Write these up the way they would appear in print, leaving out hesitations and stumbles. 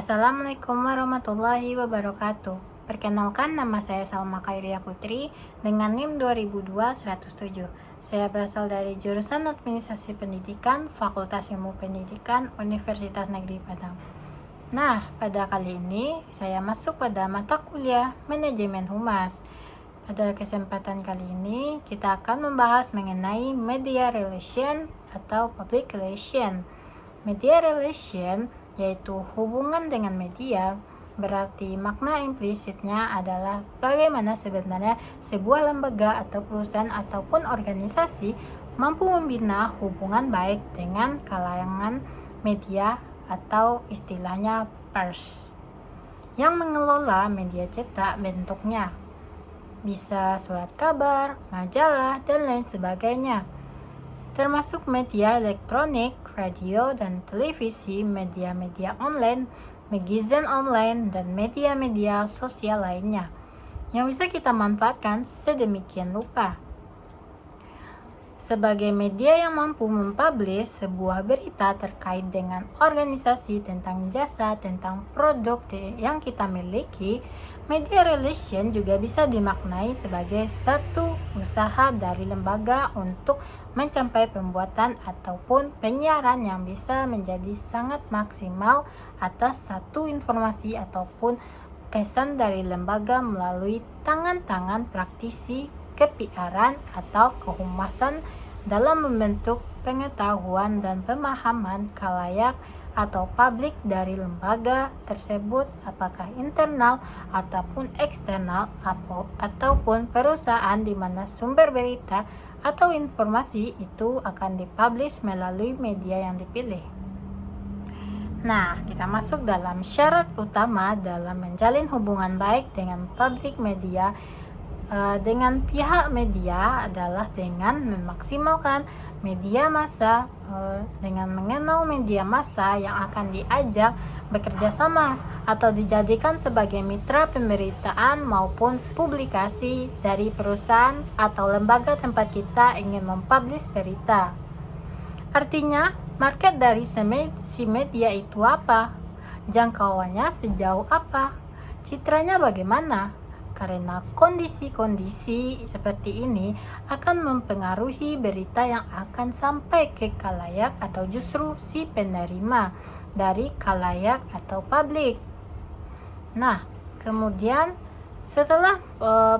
Assalamualaikum warahmatullahi wabarakatuh. Perkenalkan, nama saya Salma Khairia Putri dengan NIM 2002-107. Saya berasal dari jurusan Administrasi Pendidikan, Fakultas Ilmu Pendidikan, Universitas Negeri Padang. Nah, pada kali ini saya masuk pada mata kuliah Manajemen Humas. Pada kesempatan kali ini kita akan membahas mengenai media relation atau public relation. Media relation yaitu hubungan dengan media, berarti makna implisitnya adalah bagaimana sebenarnya sebuah lembaga atau perusahaan ataupun organisasi mampu membina hubungan baik dengan kalangan media atau istilahnya pers yang mengelola media cetak bentuknya. Bisa surat kabar, majalah, dan lain sebagainya. Termasuk media elektronik, radio dan televisi, media-media online, magazine online, dan media-media sosial lainnya yang bisa kita manfaatkan sedemikian rupa. Sebagai media yang mampu mempublish sebuah berita terkait dengan organisasi, tentang jasa, tentang produk yang kita miliki, media relation juga bisa dimaknai sebagai satu usaha dari lembaga untuk mencapai pembuatan ataupun penyiaran yang bisa menjadi sangat maksimal atas satu informasi ataupun pesan dari lembaga melalui tangan-tangan praktisi ke-PR-an atau kehumasan dalam membentuk pengetahuan dan pemahaman khalayak atau publik dari lembaga tersebut, apakah internal ataupun eksternal ataupun perusahaan di mana sumber berita atau informasi itu akan dipublish melalui media yang dipilih. Nah, kita masuk dalam syarat utama dalam menjalin hubungan baik dengan publik media dengan pihak media adalah dengan memaksimalkan media massa, dengan mengenal media massa yang akan diajak bekerja sama atau dijadikan sebagai mitra pemberitaan maupun publikasi dari perusahaan atau lembaga tempat kita ingin mempublish berita. Artinya, market dari si media itu apa? Jangkauannya sejauh apa? Citranya bagaimana? Karena kondisi-kondisi seperti ini akan mempengaruhi berita yang akan sampai ke khalayak atau justru si penerima dari khalayak atau publik. Nah, kemudian setelah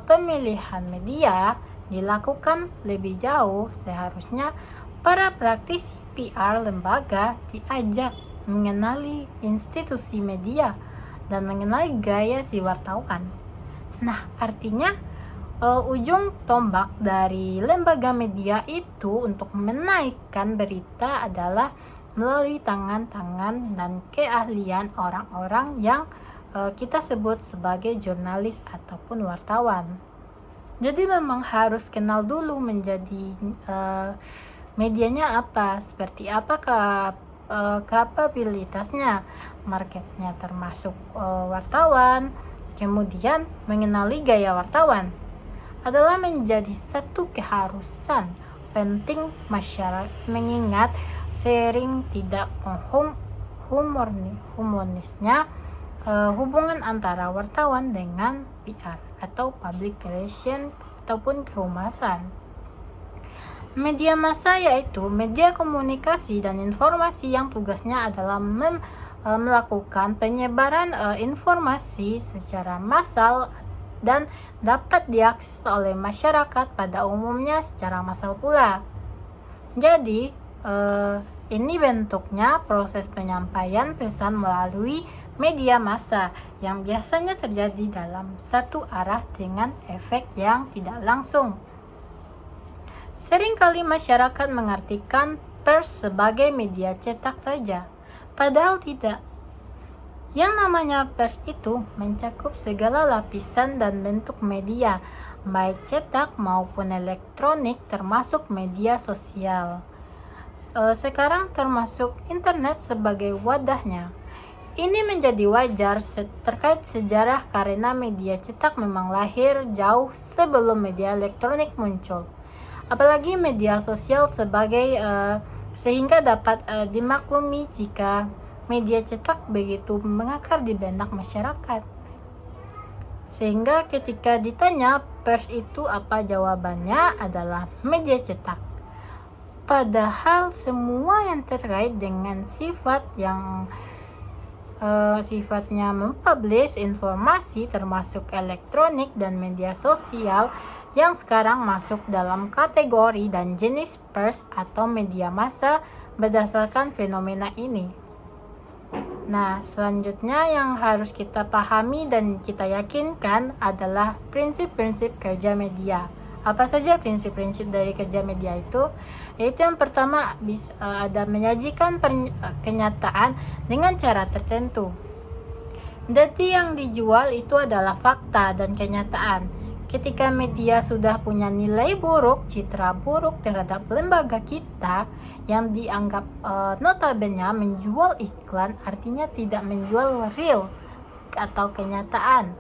pemilihan media dilakukan lebih jauh, seharusnya para praktisi PR lembaga diajak mengenali institusi media dan mengenali gaya si wartawan. Nah, artinya ujung tombak dari lembaga media itu untuk menaikkan berita adalah melalui tangan-tangan dan keahlian orang-orang yang kita sebut sebagai jurnalis ataupun wartawan. Jadi memang harus kenal dulu menjadi medianya apa, seperti apa kapabilitasnya, marketnya termasuk wartawan. Kemudian mengenali gaya wartawan adalah menjadi satu keharusan penting masyarakat, mengingat sering tidak humorisnya hubungan antara wartawan dengan PR atau public relation ataupun kehumasan. Media massa yaitu media komunikasi dan informasi yang tugasnya adalah melakukan penyebaran informasi secara massal dan dapat diakses oleh masyarakat pada umumnya secara massal pula. Jadi ini bentuknya proses penyampaian pesan melalui media massa yang biasanya terjadi dalam satu arah dengan efek yang tidak langsung. Seringkali masyarakat mengartikan pers sebagai media cetak saja. Padahal tidak. Yang namanya pers itu mencakup segala lapisan dan bentuk media, baik cetak maupun elektronik, termasuk media sosial. Sekarang termasuk internet sebagai wadahnya. Ini menjadi wajar terkait sejarah karena media cetak memang lahir jauh sebelum media elektronik muncul. Apalagi media sosial sehingga dapat dimaklumi jika media cetak begitu mengakar di benak masyarakat. Sehingga ketika ditanya pers itu apa, jawabannya adalah media cetak. Padahal semua yang terkait dengan sifatnya mempublish informasi termasuk elektronik dan media sosial yang sekarang masuk dalam kategori dan jenis pers atau media massa berdasarkan fenomena ini. Nah, selanjutnya yang harus kita pahami dan kita yakinkan adalah prinsip-prinsip kerja media. Apa saja prinsip-prinsip dari kerja media itu? Yaitu yang pertama, ada menyajikan kenyataan dengan cara tertentu. Jadi yang dijual itu adalah fakta dan kenyataan. Ketika media sudah punya nilai buruk, citra buruk terhadap lembaga kita yang dianggap notabene menjual iklan, artinya tidak menjual real atau kenyataan.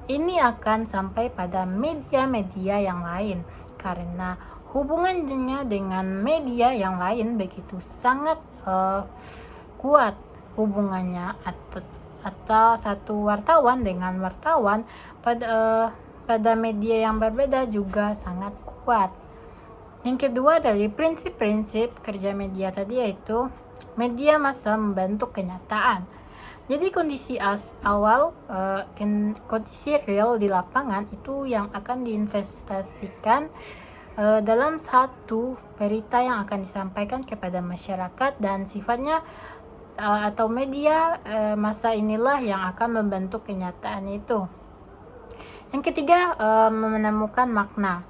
Ini akan sampai pada media-media yang lain karena hubungannya dengan media yang lain begitu sangat kuat hubungannya, atau satu wartawan dengan wartawan pada media yang berbeda juga sangat kuat. Yang kedua dari prinsip-prinsip kerja media tadi yaitu media massa membentuk kenyataan. Jadi kondisi kondisi real di lapangan itu yang akan diinvestasikan dalam satu berita yang akan disampaikan kepada masyarakat, dan sifatnya atau media massa inilah yang akan membentuk kenyataan itu. Yang ketiga, menemukan makna.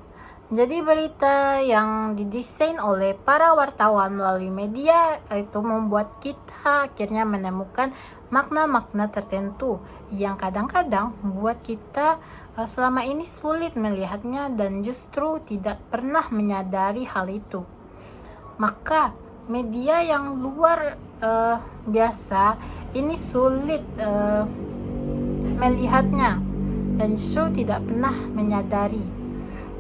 Jadi berita yang didesain oleh para wartawan melalui media itu membuat kita akhirnya menemukan makna-makna tertentu yang kadang-kadang membuat kita selama ini sulit melihatnya dan justru tidak pernah menyadari hal itu. Maka media yang luar biasa ini sulit melihatnya dan justru tidak pernah menyadari.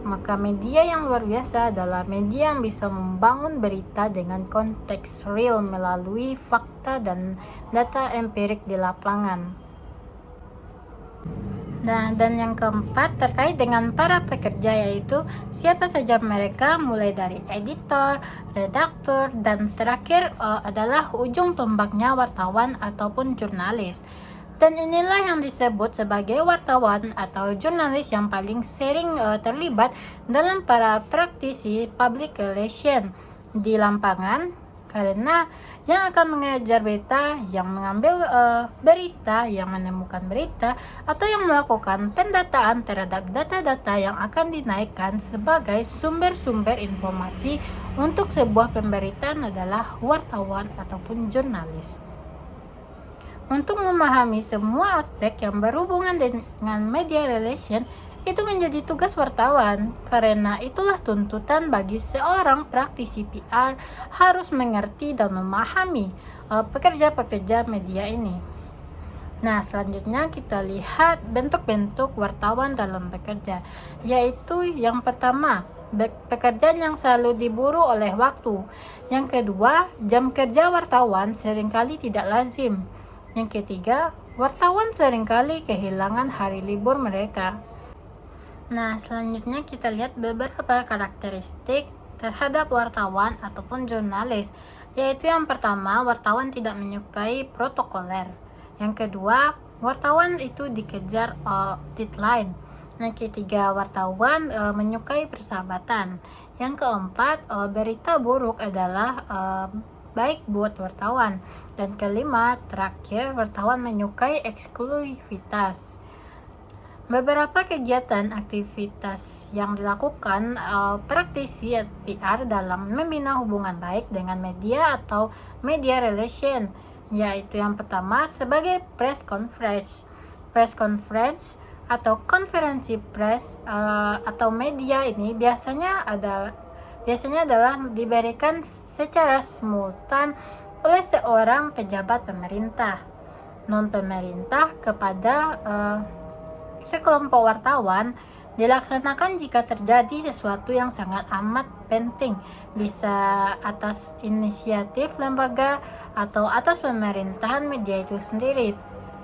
Maka media yang luar biasa adalah media yang bisa membangun berita dengan konteks real melalui fakta dan data empirik di lapangan. Nah, dan yang keempat terkait dengan para pekerja, yaitu siapa saja mereka, mulai dari editor, redaktur, dan terakhir adalah ujung tombaknya wartawan ataupun jurnalis. Dan inilah yang disebut sebagai wartawan atau jurnalis yang paling sering terlibat dalam para praktisi public relation di lapangan, karena yang akan mengejar berita, yang mengambil berita, yang menemukan berita, atau yang melakukan pendataan terhadap data-data yang akan dinaikkan sebagai sumber-sumber informasi untuk sebuah pemberitaan adalah wartawan ataupun jurnalis. Untuk memahami semua aspek yang berhubungan dengan media relation itu menjadi tugas wartawan, karena itulah tuntutan bagi seorang praktisi PR harus mengerti dan memahami pekerja-pekerja media ini. Nah, selanjutnya kita lihat bentuk-bentuk wartawan dalam bekerja, yaitu yang pertama, pekerjaan yang selalu diburu oleh waktu. Yang kedua, jam kerja wartawan seringkali tidak lazim. Yang ketiga, wartawan seringkali kehilangan hari libur mereka. Nah, selanjutnya kita lihat beberapa karakteristik terhadap wartawan ataupun jurnalis, yaitu yang pertama, wartawan tidak menyukai protokoler. Yang kedua, wartawan itu dikejar deadline. Yang ketiga, wartawan menyukai persahabatan. Yang keempat, berita buruk adalah baik buat wartawan. Dan kelima, terakhir, wartawan menyukai eksklusivitas. Beberapa kegiatan aktivitas yang dilakukan praktisi PR dalam membina hubungan baik dengan media atau media relation, yaitu yang pertama sebagai press conference. Press conference atau konferensi press atau media ini biasanya adalah diberikan secara simultan oleh seorang pejabat pemerintah, non-pemerintah kepada sekelompok wartawan, dilaksanakan jika terjadi sesuatu yang sangat amat penting, bisa atas inisiatif lembaga atau atas pemerintahan media itu sendiri.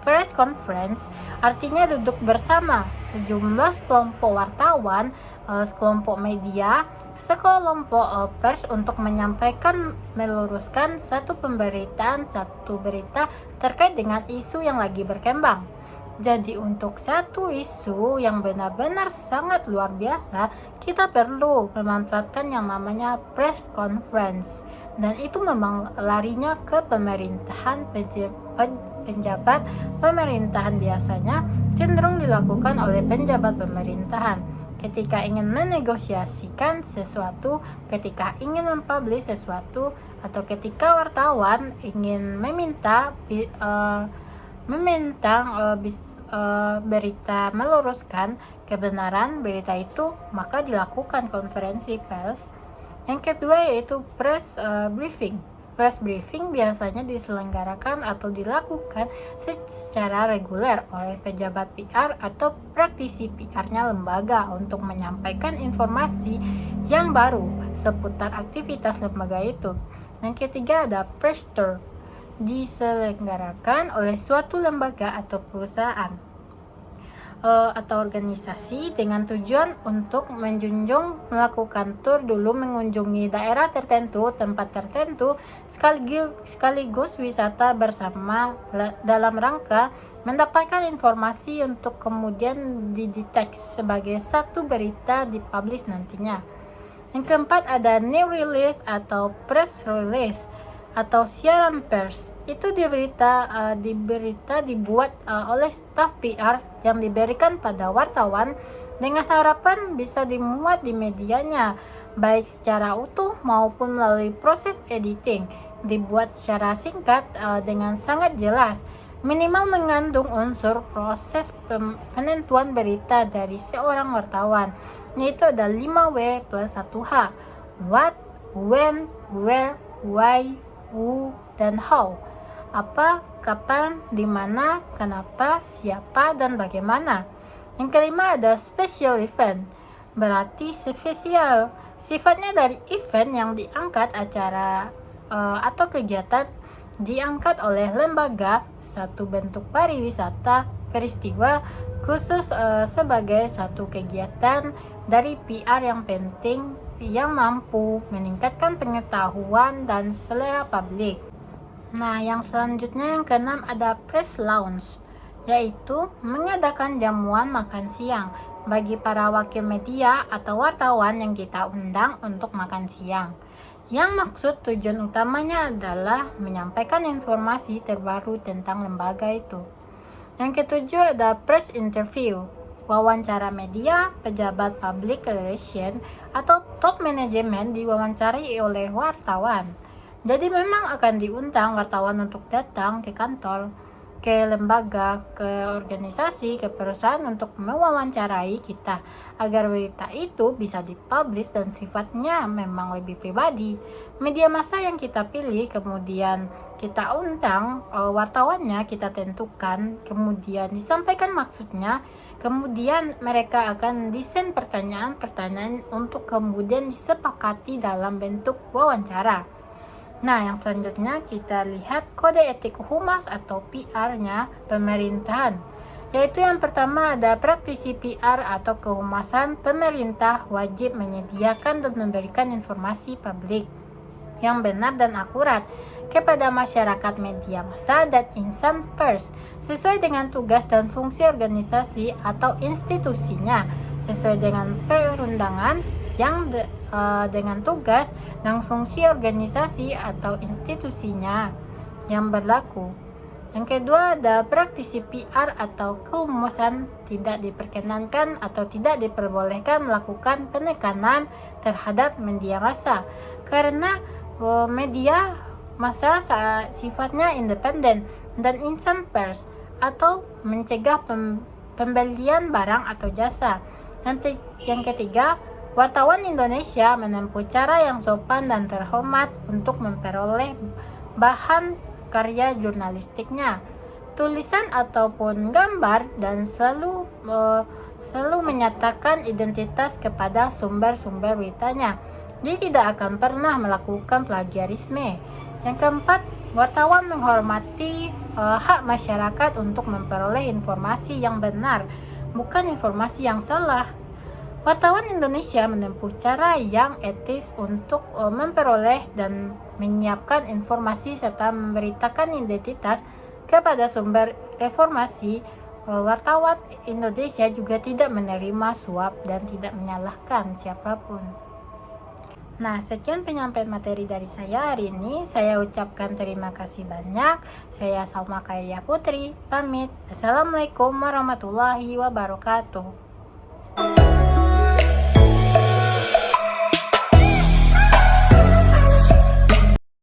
Press conference artinya duduk bersama sejumlah sekelompok wartawan, sekelompok media, sekelompok pers untuk menyampaikan, meluruskan satu pemberitaan, satu berita terkait dengan isu yang lagi berkembang. Jadi untuk satu isu yang benar-benar sangat luar biasa, kita perlu memanfaatkan yang namanya press conference. Dan itu memang larinya ke pemerintahan, penjabat pemerintahan biasanya cenderung dilakukan oleh penjabat pemerintahan. Ketika ingin menegosiasikan sesuatu, ketika ingin mempublish sesuatu, atau ketika wartawan ingin meminta berita meluruskan kebenaran berita itu, maka dilakukan konferensi pers. Yang kedua yaitu press briefing. Press briefing biasanya diselenggarakan atau dilakukan secara reguler oleh pejabat PR atau praktisi PR-nya lembaga untuk menyampaikan informasi yang baru seputar aktivitas lembaga itu. Yang ketiga ada press tour, diselenggarakan oleh suatu lembaga atau perusahaan atau organisasi dengan tujuan untuk melakukan tur dulu, mengunjungi daerah tertentu, tempat tertentu, sekaligus wisata bersama dalam rangka mendapatkan informasi untuk kemudian didetek sebagai satu berita dipublish nantinya. Yang keempat ada news release atau press release atau siaran pers. Itu dibuat oleh staf PR yang diberikan pada wartawan dengan harapan bisa dimuat di medianya, baik secara utuh maupun melalui proses editing. Dibuat secara singkat dengan sangat jelas, minimal mengandung unsur proses penentuan berita dari seorang wartawan, yaitu ada 5W plus 1H. What, when, where, why, who, dan how. Apa, kapan, di mana, kenapa, siapa, dan bagaimana. Yang kelima ada special event, berarti spesial. Sifatnya dari event yang diangkat acara atau kegiatan diangkat oleh lembaga, satu bentuk pariwisata, peristiwa khusus sebagai satu kegiatan dari PR yang penting yang mampu meningkatkan pengetahuan dan selera publik. Nah, yang selanjutnya yang keenam ada press lounge, yaitu mengadakan jamuan makan siang bagi para wakil media atau wartawan yang kita undang untuk makan siang. Yang maksud tujuan utamanya adalah menyampaikan informasi terbaru tentang lembaga itu. Yang ketujuh ada press interview, wawancara media, pejabat public relation atau top manajemen diwawancarai oleh wartawan. Jadi memang akan diundang wartawan untuk datang ke kantor, ke lembaga, ke organisasi, ke perusahaan untuk mewawancarai kita agar berita itu bisa dipublish dan sifatnya memang lebih pribadi. Media massa yang kita pilih, kemudian kita undang wartawannya, kita tentukan, kemudian disampaikan maksudnya, kemudian mereka akan desain pertanyaan-pertanyaan untuk kemudian disepakati dalam bentuk wawancara. Nah, yang selanjutnya kita lihat kode etik humas atau PR-nya pemerintahan. Yaitu yang pertama ada praktisi PR atau kehumasan pemerintah wajib menyediakan dan memberikan informasi publik yang benar dan akurat kepada masyarakat, media massa, dan insan pers sesuai dengan tugas dan fungsi organisasi atau institusinya, sesuai dengan perundangan yang dengan tugas dan fungsi organisasi atau institusinya yang berlaku. Yang kedua ada praktisi PR atau kehumasan tidak diperkenankan atau tidak diperbolehkan melakukan penekanan terhadap media massa karena media massa sifatnya independen dan insan pers atau mencegah pembelian barang atau jasa. Yang ketiga, wartawan Indonesia menempuh cara yang sopan dan terhormat untuk memperoleh bahan karya jurnalistiknya, tulisan ataupun gambar, dan selalu menyatakan identitas kepada sumber-sumber beritanya. Dia tidak akan pernah melakukan plagiarisme. Yang keempat, wartawan menghormati hak masyarakat untuk memperoleh informasi yang benar, bukan informasi yang salah. Wartawan Indonesia menempuh cara yang etis untuk memperoleh dan menyiapkan informasi serta memberitakan identitas kepada sumber informasi. Wartawan Indonesia juga tidak menerima suap dan tidak menyalahkan siapapun. Nah, sekian penyampaian materi dari saya hari ini. Saya ucapkan terima kasih banyak. Saya Salma Kaya Putri, pamit. Assalamualaikum warahmatullahi wabarakatuh.